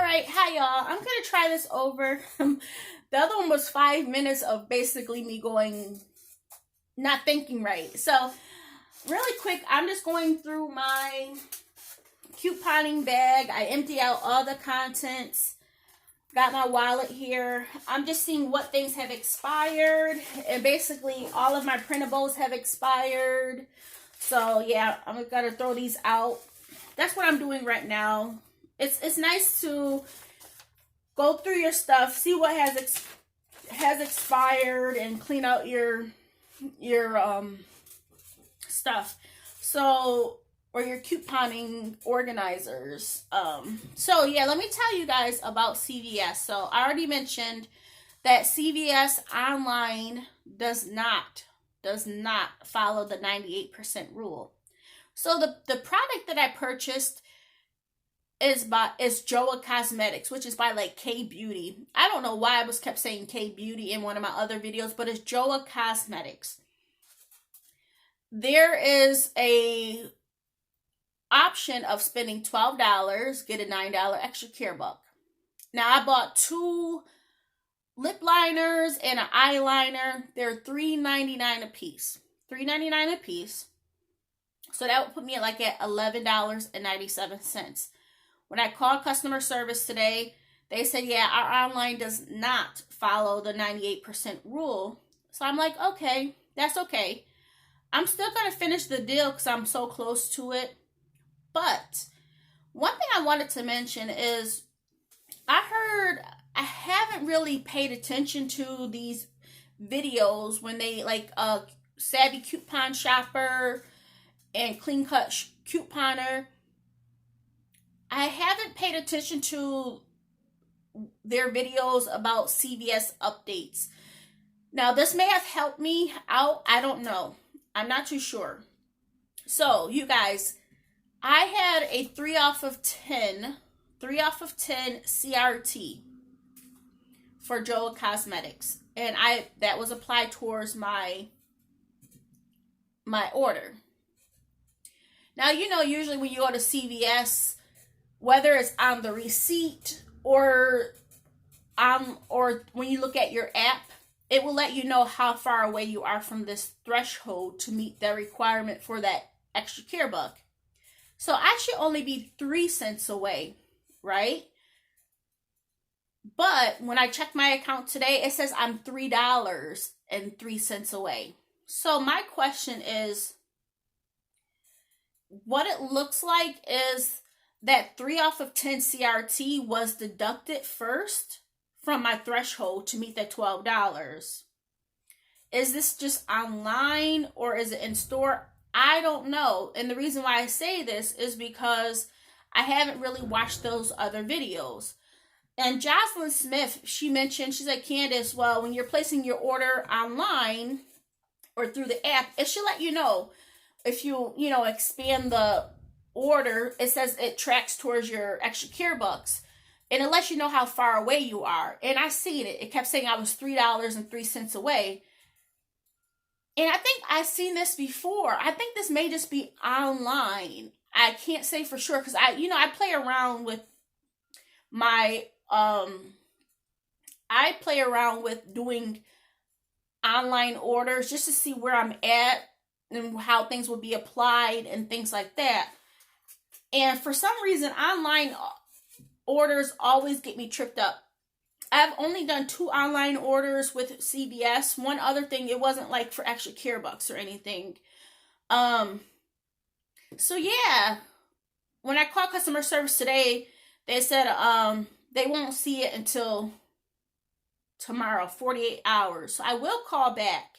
right, hi y'all. I'm gonna try this over. The other one was 5 minutes of basically me going, not thinking right. So, really quick, I'm just going through my couponing bag. I empty out all the contents. Got my wallet here. I'm just seeing what things have expired, and basically all of my printables have expired. So yeah, I'm gonna throw these out. That's what I'm doing right now. It's nice to go through your stuff, see what has expired, and clean out your stuff. So, or your couponing organizers. So yeah, let me tell you guys about CVS. So I already mentioned that CVS online does not follow the 98% rule. So the product that I purchased is Joa Cosmetics, which is by like K Beauty. I don't know why I kept saying K Beauty in one of my other videos, but it's Joa Cosmetics. There is a option of spending $12, get a $9 extra care buck. Now I bought 2 lip liners and an eyeliner. They're $3.99 a piece. $3.99 a piece. So that would put me at $11.97. When I called customer service today, they said, yeah, our online does not follow the 98% rule. So I'm like, okay, that's okay. I'm still going to finish the deal because I'm so close to it. But one thing I wanted to mention is I haven't really paid attention to these videos when they like Savvy Coupon Shopper and Clean Cut Couponer. I haven't paid attention to their videos about CVS updates. Now, this may have helped me out. I don't know. I'm not too sure. So, you guys, I had a 3 off of 10 CRT for Joa Cosmetics. And that was applied towards my order. Now, you know, usually when you go to CVS, whether it's on the receipt or when you look at your app, it will let you know how far away you are from this threshold to meet the requirement for that extra care buck. So I should only be 3 cents away, right? But when I checked my account today, it says I'm $3.03 away. So my question is, what it looks like is that 3 off of 10 CRT was deducted first from my threshold to meet that $12. Is this just online or is it in store? I don't know. And the reason why I say this is because I haven't really watched those other videos. And Jocelyn Smith, she mentioned, she's like, Candace, well, when you're placing your order online or through the app, it should let you know. If you expand the order, it says it tracks towards your extra care bucks. And it lets you know how far away you are. And I seen it. It kept saying I was $3.03 away. And I think I've seen this before. I think this may just be online. I can't say for sure because I play around with my I play around with doing online orders just to see where I'm at and how things will be applied and things like that. And for some reason, online orders always get me tripped up. I've only done 2 online orders with CVS. One other thing, it wasn't like for extra care bucks or anything. So yeah, when I called customer service today, they said they won't see it until tomorrow, 48 hours. So I will call back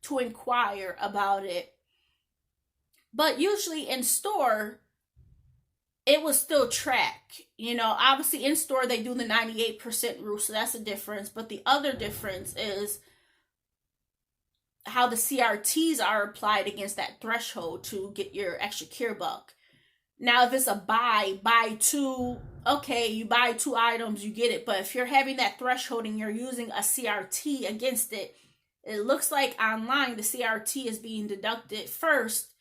to inquire about it. But usually in store, it will still track. Obviously in store they do the 98% rule, so that's a difference. But the other difference is how the CRTs are applied against that threshold to get your extra care buck. Now, if it's a buy 2, okay, you buy 2 items, you get it. But if you're having that threshold and you're using a CRT against it, it looks like online the CRT is being deducted first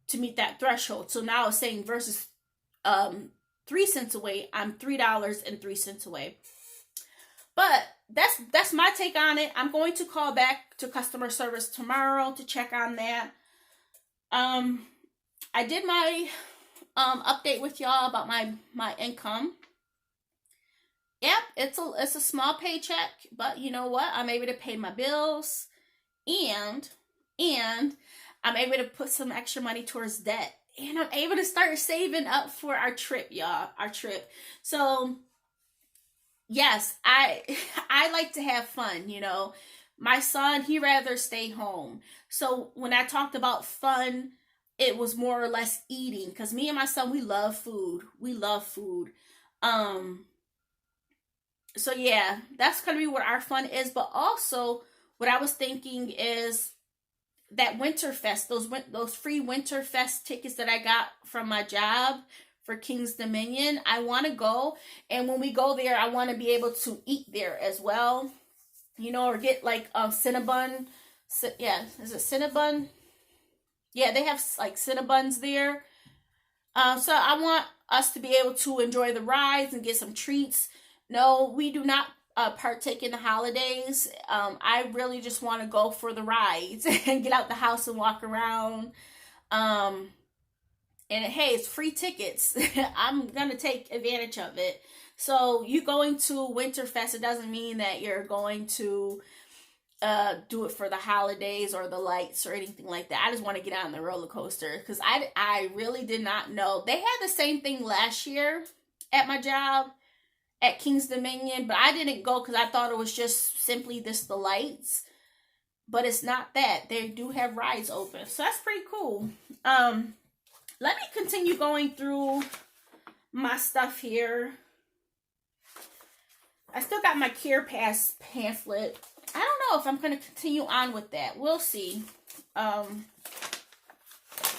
to meet that threshold. So now it's saying versus 3 cents away, I'm $3.03 away. But that's my take on it. I'm going to call back to customer service tomorrow to check on that. I did my update with y'all about my income. Yep, it's a small paycheck, but you know what? I'm able to pay my bills, and I'm able to put some extra money towards debt, and I'm able to start saving up for our trip, y'all. Our trip. So yes, I like to have fun, you know. My son, he rather stay home. So when I talked about fun, it was more or less eating, because me and my son, we love food. We love food. So yeah, that's gonna be what our fun is. But also, what I was thinking is that Winterfest, those free Winterfest tickets that I got from my job for King's Dominion. I want to go, and when we go there, I want to be able to eat there as well, you know, or get like Cinnabon. Yeah, is it Cinnabon? Yeah, they have like Cinnabons there. So I want us to be able to enjoy the rides and get some treats. No, we do not partake in the holidays. I really just want to go for the rides and get out the house and walk around. And hey, it's free tickets. I'm going to take advantage of it. So you going to Winterfest, it doesn't mean that you're going to do it for the holidays or the lights or anything like that. I just want to get on the roller coaster, because I really did not know. They had the same thing last year at my job at King's Dominion, but I didn't go because I thought it was just simply the lights. But it's not that. They do have rides open, so that's pretty cool. Let me continue going through my stuff here. I still got my Care Pass pamphlet. I don't know if I'm going to continue on with that. We'll see. I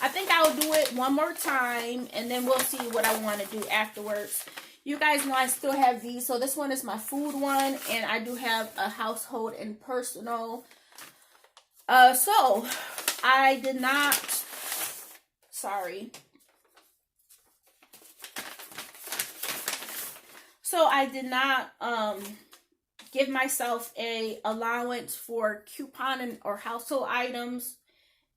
think I'll do it one more time, and then we'll see what I want to do afterwards. You guys know I still have these. So this one is my food one, and I do have a household and personal. So I did not, sorry. So I did not give myself a allowance for couponing or household items.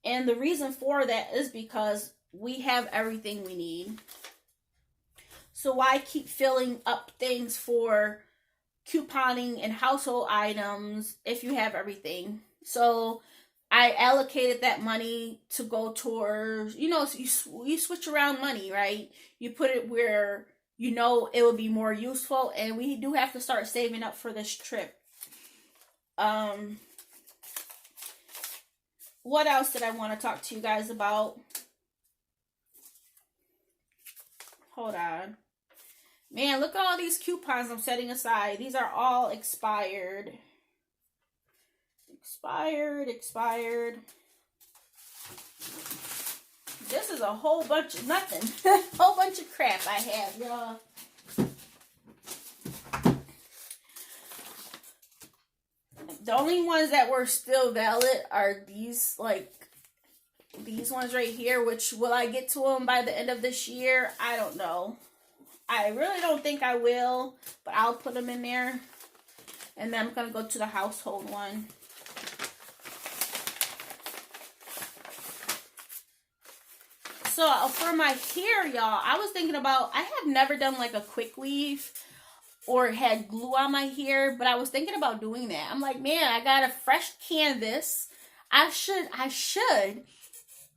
And the reason for that is because we have everything we need. So why keep filling up things for couponing and household items if you have everything? So I allocated that money to go towards, you know, you switch around money, right? You put it where you know it will be more useful, and we do have to start saving up for this trip. What else did I want to talk to you guys about? Hold on. Man, look at all these coupons I'm setting aside. These are all expired. Expired. This is a whole bunch of nothing. Whole bunch of crap I have, y'all. The only ones that were still valid are these, like, these ones right here, which will I get to them by the end of this year? I don't know. I really don't think I will, but I'll put them in there. And then I'm going to go to the household one. So for my hair, y'all, I was thinking about, I have never done like a quick weave or had glue on my hair, but I was thinking about doing that. I'm like, man, I got a fresh canvas. I should,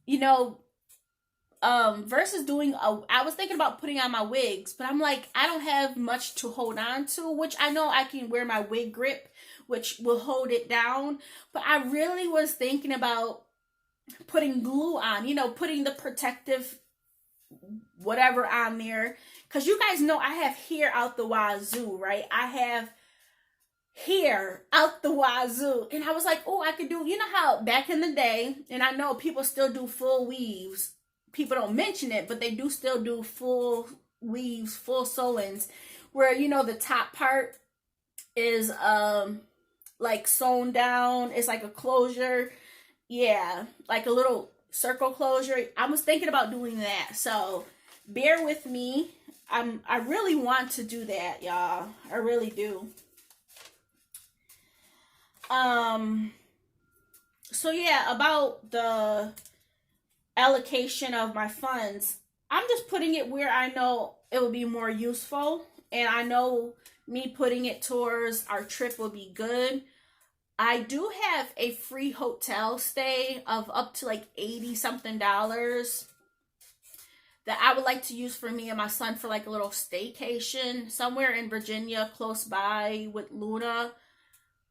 you know, versus doing I was thinking about putting on my wigs, but I'm like, I don't have much to hold on to, which I know I can wear my wig grip, which will hold it down. But I really was thinking about putting glue on, you know, putting the protective whatever on there, because you guys know I have hair out the wazoo, right? I have hair out the wazoo, and I was like, oh, I could do, you know how back in the day, and I know people still do full weaves, people don't mention it, but they do still do full weaves, full sew-ins, where, you know, the top part is like sewn down, it's like a closure. Yeah, like a little circle closure. I was thinking about doing that, so bear with me. I really want to do that, y'all. I really do. So yeah, about the allocation of my funds, I'm just putting it where I know it will be more useful, and I know me putting it towards our trip will be good. I do have a free hotel stay of up to like 80 something dollars that I would like to use for me and my son for like a little staycation somewhere in Virginia close by with Luna.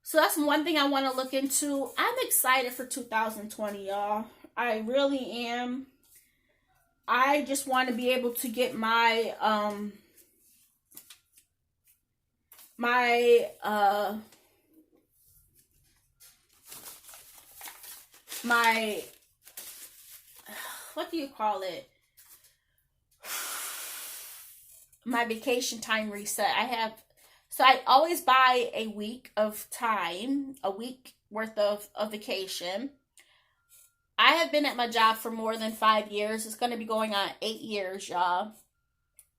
So that's one thing I want to look into. I'm excited for 2020, y'all. I really am. I just want to be able to get my my my what do you call it? My vacation time reset. I always buy a week of time, a week worth of vacation. I have been at my job for more than 5 years. It's going to be going on 8 years, y'all.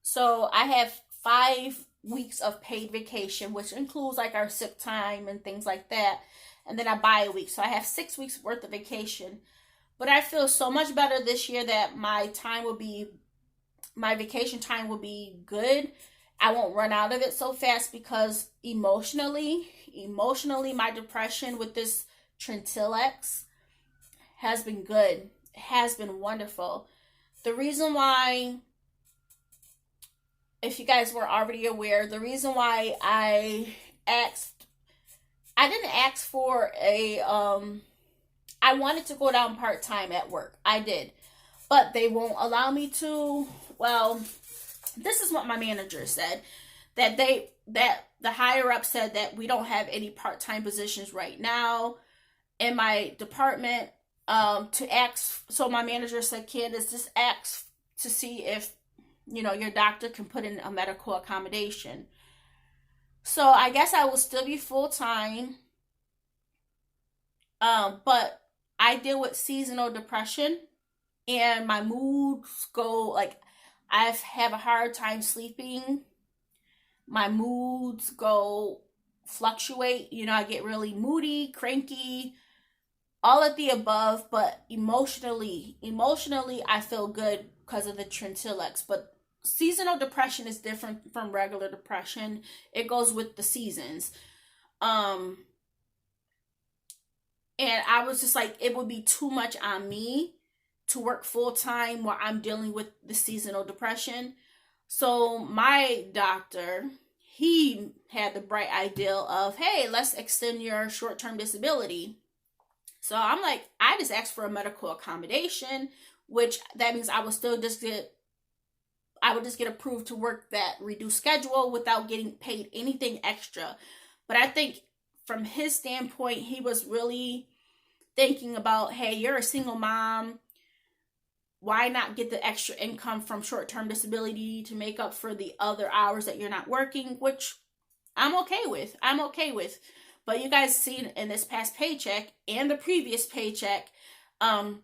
So I have 5 weeks of paid vacation, which includes like our sick time and things like that. And then I buy a week. So I have 6 weeks worth of vacation. But I feel so much better this year that my vacation time will be good. I won't run out of it so fast because emotionally, my depression with this Trentilex has been good. It has been wonderful. The reason why, if you guys were already aware, the reason why I didn't ask for I wanted to go down part-time at work. I did. But they won't allow me to. Well, this is what my manager said, that the higher up said that we don't have any part-time positions right now in my department. To ask, so my manager said, Candace, just ask to see if your doctor can put in a medical accommodation. So I guess I will still be full-time, but I deal with seasonal depression, and my moods go like, I have a hard time sleeping. My moods fluctuate. I get really moody, cranky, all of the above. But emotionally, I feel good because of the Trentilex. But seasonal depression is different from regular depression. It goes with the seasons. And I was just like, it would be too much on me to work full-time while I'm dealing with the seasonal depression. So my doctor, he had the bright idea of, hey, let's extend your short-term disability. So I'm like, I just asked for a medical accommodation, which that means I would just get approved to work that reduced schedule without getting paid anything extra. But I think from his standpoint, he was really thinking about, hey, you're a single mom. Why not get the extra income from short-term disability to make up for the other hours that you're not working, which I'm okay with. But you guys seen in this past paycheck and the previous paycheck, I've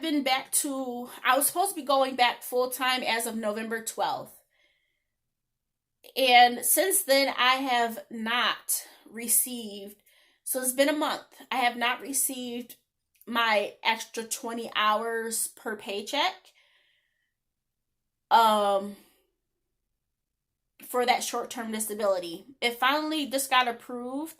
been back to, I was supposed to be going back full-time as of November 12th. And since then, I have not received, so it's been a month. I have not received my extra 20 hours per paycheck for that short-term disability. It finally just got approved.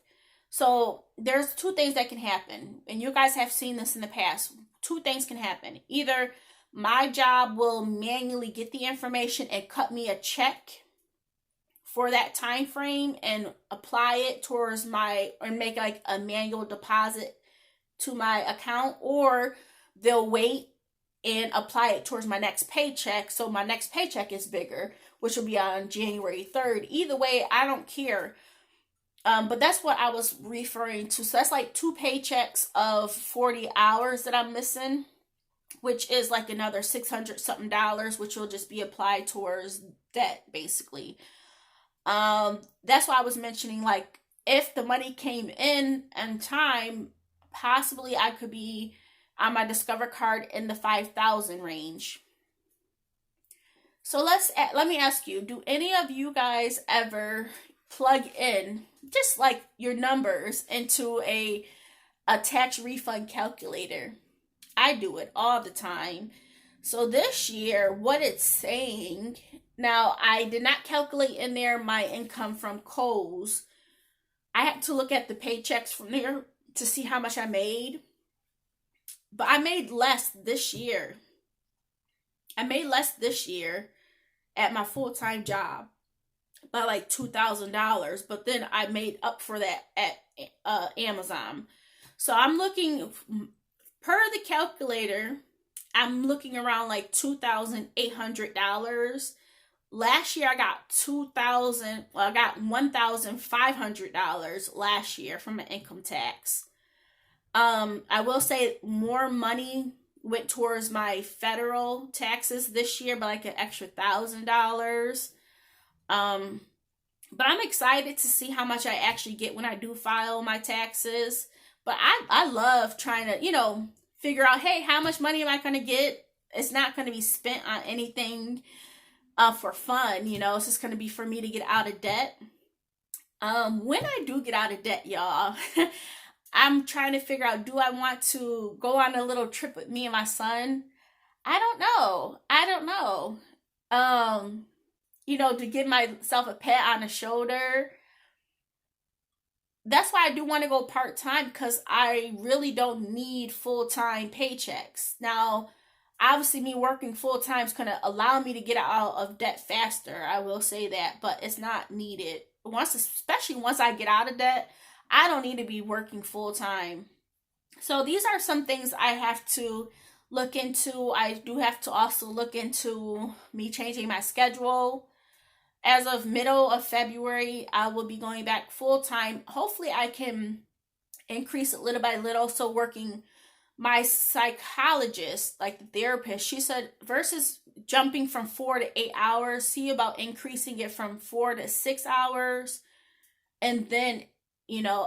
So there's two things that can happen, and you guys have seen this in the past. Two things can happen. Either my job will manually get the information and cut me a check for that time frame and apply it towards or make like a manual deposit to my account, or they'll wait and apply it towards my next paycheck, so my next paycheck is bigger, which will be on January 3rd. Either way, I don't care. But that's what I was referring to. So that's like 2 paychecks of 40 hours that I'm missing, which is like another $600 something, which will just be applied towards that basically. That's why I was mentioning, like, if the money came in time, possibly I could be on my Discover card in the 5,000 range. So let me ask you, do any of you guys ever plug in just like your numbers into a tax refund calculator? I do it all the time. So this year, what it's saying, now I did not calculate in there my income from Kohl's. I had to look at the paychecks from there to see how much I made. But I made less this year. I made less this year at my full-time job by like $2,000, but then I made up for that at Amazon. So I'm looking per the calculator, I'm looking around like $2,800. Last year I got I got $1,500 last year from an income tax. I will say more money went towards my federal taxes this year by like an extra $1,000. But I'm excited to see how much I actually get when I do file my taxes. But I love trying to, figure out, hey, how much money am I going to get? It's not going to be spent on anything for fun, it's just going to be for me to get out of debt. When I do get out of debt, y'all, I'm trying to figure out, do I want to go on a little trip with me and my son? I don't know. To give myself a pat on the shoulder. That's why I do want to go part-time, because I really don't need full-time paychecks. Now, obviously me working full-time is going to allow me to get out of debt faster. I will say that, but it's not needed. Especially once I get out of debt, I don't need to be working full-time. So these are some things I have to look into. I do have to also look into me changing my schedule. As of middle of February, I will be going back full-time. Hopefully I can increase it little by little. So working my psychologist, like the therapist, she said versus jumping from 4 to 8 hours, see about increasing it from 4 to 6 hours. And then,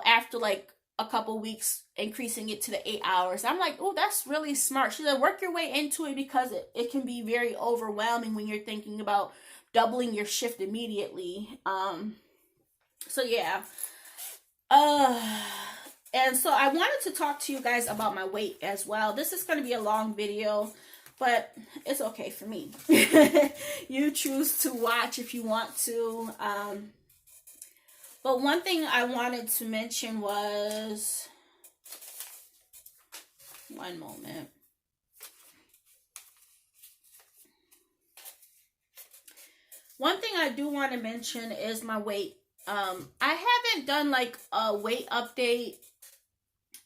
after like a couple weeks, increasing it to the 8 hours. I'm like, oh, that's really smart. She said, work your way into it, because it can be very overwhelming when you're thinking about doubling your shift immediately. So yeah. And so I wanted to talk to you guys about my weight as well. This is going to be a long video, but it's okay for me. You choose to watch if you want to. But one thing I wanted to mention was, one moment. One thing I do want to mention is my weight. I haven't done like a weight update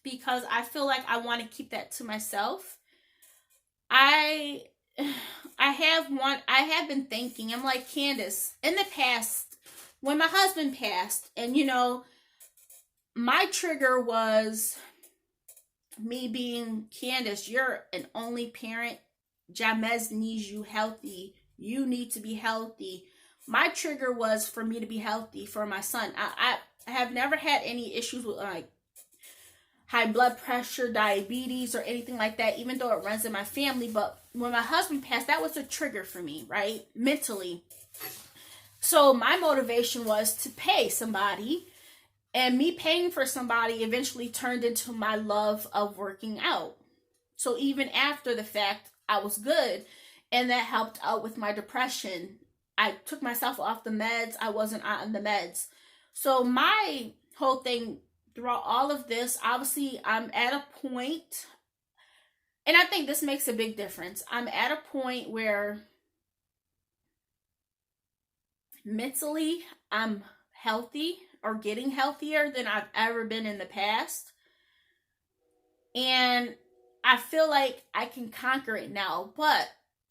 because I feel like I want to keep that to myself. I have been thinking, I'm like, Candace, in the past, when my husband passed, and my trigger was me being, Candace, you're an only parent. Jamez needs you healthy. You need to be healthy. My trigger was for me to be healthy for my son. I have never had any issues with like high blood pressure, diabetes, or anything like that, even though it runs in my family. But when my husband passed, that was a trigger for me, right? Mentally. So my motivation was to pay somebody, and me paying for somebody eventually turned into my love of working out. So even after the fact, I was good. And that helped out with my depression. I took myself off the meds. I wasn't on the meds. So my whole thing throughout all of this, obviously I'm at a point, and I think this makes a big difference. I'm at a point where mentally I'm healthy, or getting healthier than I've ever been in the past. And I feel like I can conquer it now. But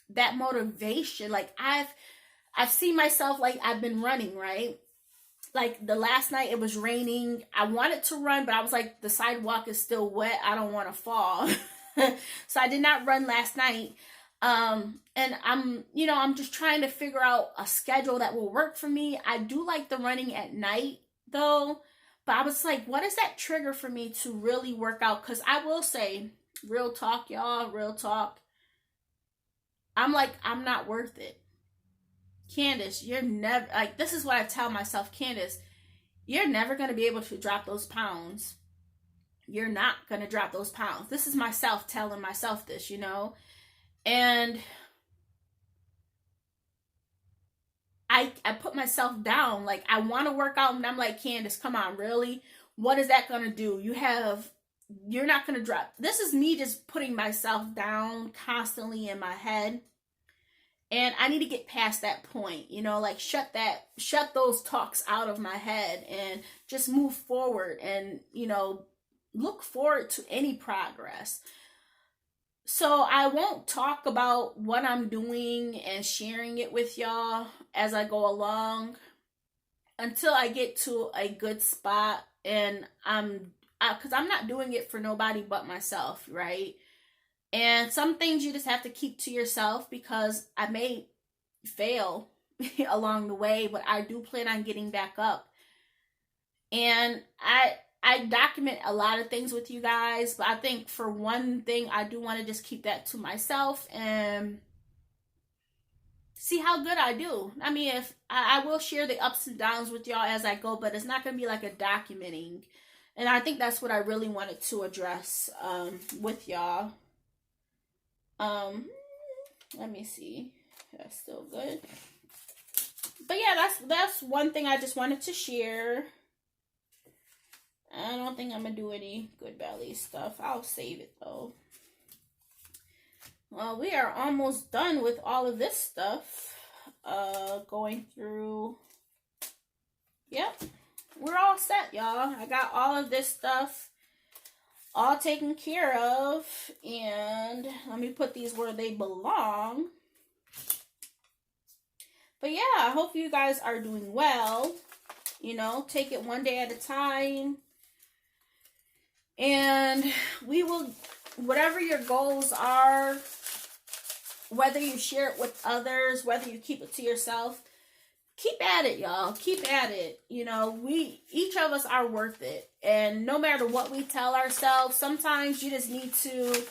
that motivation, like I've seen myself, like I've been running, right? Like the last night it was raining. I wanted to run, but I was like, the sidewalk is still wet. I don't want to fall. So I did not run last night. And I'm just trying to figure out a schedule that will work for me. I do like the running at night though, but I was like, what is that trigger for me to really work out? Because I will say, real talk, y'all, real talk, I'm like, I'm not worth it. Candace, you're never, like, this is what I tell myself, Candace, you're never going to be able to drop those pounds. You're not going to drop those pounds. This is myself telling myself this, you know? And I put myself down. Like, I want to work out, and I'm like, Candace, come on, really? What is that going to do? You're not going to drop. This is me just putting myself down constantly in my head. And I need to get past that point, you know, like shut those talks out of my head and just move forward and, you know, look forward to any progress. So I won't talk about what I'm doing and sharing it with y'all as I go along until I get to a good spot, and because I'm not doing it for nobody but myself, right? And some things you just have to keep to yourself, because I may fail along the way, but I do plan on getting back up. And I document a lot of things with you guys, but I think for one thing, I do want to just keep that to myself and see how good I do. I mean, if I will share the ups and downs with y'all as I go, but it's not going to be like a documenting. And I think that's what I really wanted to address with y'all. Let me see. That's still good. But yeah, that's one thing I just wanted to share. I don't think I'm gonna do any good belly stuff. I'll save it though. Well, we are almost done with all of this stuff. Going through. Yep. We're all set, y'all. I got all of this stuff all taken care of, and let me put these where they belong. But yeah, I hope you guys are doing well. You know, take it one day at a time, and we will, whatever your goals are, whether you share it with others, whether you keep it to yourself, keep at it, y'all. Keep at it. You know, each of us are worth it. And no matter what we tell ourselves, sometimes you just need to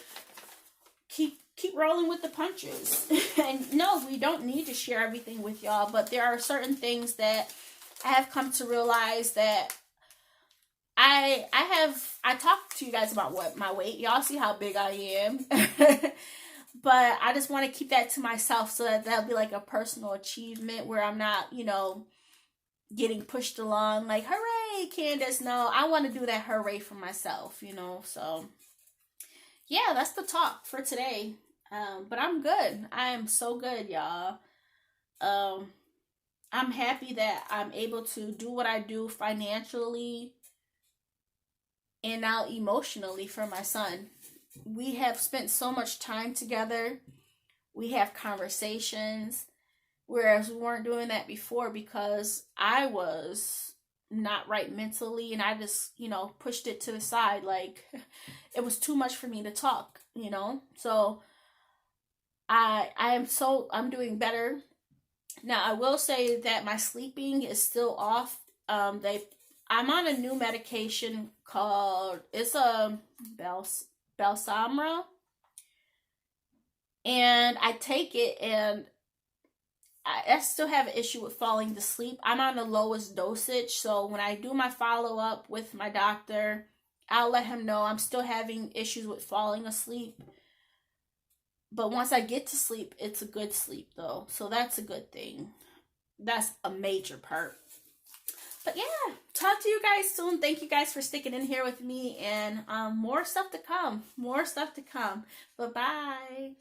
keep rolling with the punches. And no, we don't need to share everything with y'all, but there are certain things that I have come to realize that I talked to you guys about what my weight. Y'all see how big I am. But I just want to keep that to myself so that that'll be like a personal achievement where I'm not, you know, getting pushed along like, hooray, Candace. No, I want to do that hooray for myself, you know. So, yeah, that's the talk for today. But I'm good. I am so good, y'all. I'm happy that I'm able to do what I do financially and now emotionally for my son. We have spent so much time together. We have conversations, whereas we weren't doing that before because I was not right mentally, and I just, you know, pushed it to the side. Like, it was too much for me to talk, you know. So I'm doing better. Now, I will say that my sleeping is still off. I'm on a new medication called, it's a Balsamra, and I take it, and I still have an issue with falling to sleep. I'm on the lowest dosage, so when I do my follow-up with my doctor, I'll let him know I'm still having issues with falling asleep. But once I get to sleep, it's a good sleep, though, so that's a good thing. That's a major part. But yeah, talk to you guys soon. Thank you guys for sticking in here with me, and more stuff to come. More stuff to come. Bye-bye.